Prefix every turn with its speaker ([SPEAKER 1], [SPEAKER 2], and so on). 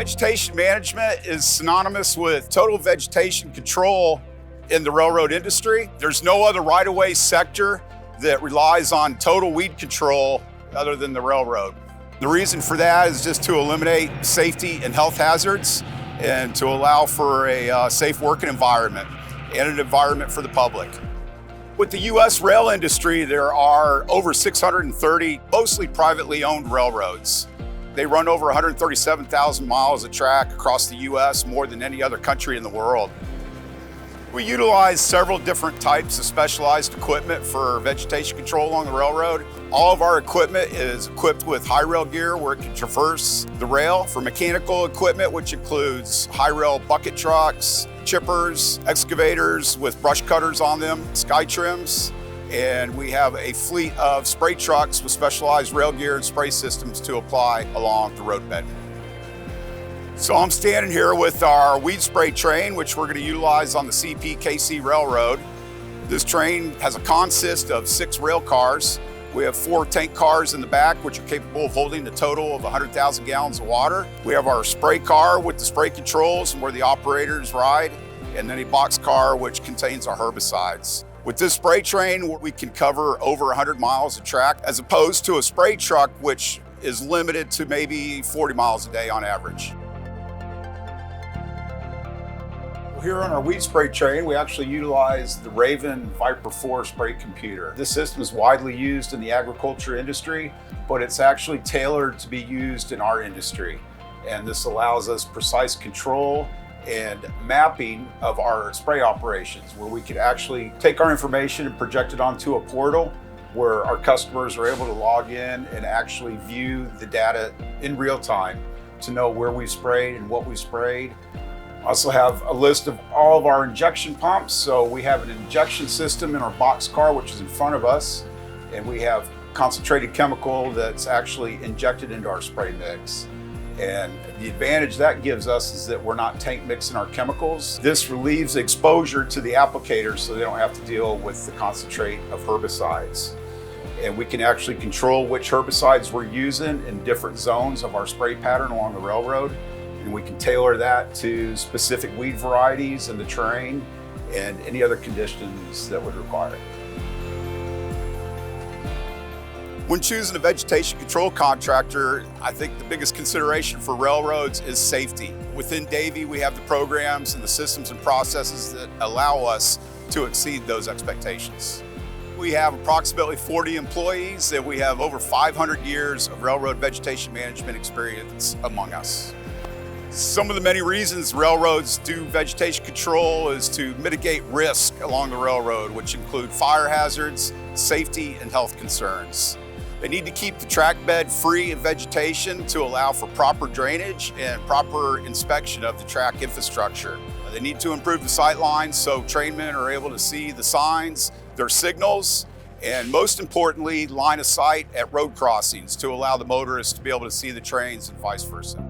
[SPEAKER 1] Vegetation management is synonymous with total vegetation control in the railroad industry. There's no other right-of-way sector that relies on total weed control other than the railroad. The reason for that is just to eliminate safety and health hazards and to allow for a safe working environment and an environment for the public. With the U.S. rail industry, there are over 630 mostly privately owned railroads. They run over 137,000 miles of track across the U.S., more than any other country in the world. We utilize several different types of specialized equipment for vegetation control along the railroad. All of our equipment is equipped with high rail gear where it can traverse the rail. For mechanical equipment, which includes high rail bucket trucks, chippers, excavators with brush cutters on them, sky trims, and we have a fleet of spray trucks with specialized rail gear and spray systems to apply along the roadbed. So I'm standing here with our weed spray train, which we're going to utilize on the CPKC Railroad. This train has a consist of 6 rail cars. We have 4 tank cars in the back, which are capable of holding a total of 100,000 gallons of water. We have our spray car with the spray controls and where the operators ride, and then a box car which contains our herbicides. With this spray train, we can cover over 100 miles of track, as opposed to a spray truck, which is limited to maybe 40 miles a day on average. Here on our weed spray train, we actually utilize the Raven Viper 4 spray computer. This system is widely used in the agriculture industry, but it's actually tailored to be used in our industry. And this allows us precise control and mapping of our spray operations, where we could actually take our information and project it onto a portal where our customers are able to log in and actually view the data in real time to know where we sprayed and what we sprayed. Also have a list of all of our injection pumps. So we have an injection system in our box car, which is in front of us, and we have concentrated chemical that's actually injected into our spray mix. And the advantage that gives us is that we're not tank mixing our chemicals. This relieves exposure to the applicators so they don't have to deal with the concentrate of herbicides. And we can actually control which herbicides we're using in different zones of our spray pattern along the railroad. And we can tailor that to specific weed varieties in the terrain and any other conditions that would require it. When choosing a vegetation control contractor, I think the biggest consideration for railroads is safety. Within Davey, we have the programs and the systems and processes that allow us to exceed those expectations. We have approximately 40 employees and we have over 500 years of railroad vegetation management experience among us. Some of the many reasons railroads do vegetation control is to mitigate risk along the railroad, which include fire hazards, safety, and health concerns. They need to keep the track bed free of vegetation to allow for proper drainage and proper inspection of the track infrastructure. They need to improve the sight lines so trainmen are able to see the signs, their signals, and most importantly, line of sight at road crossings to allow the motorists to be able to see the trains and vice versa.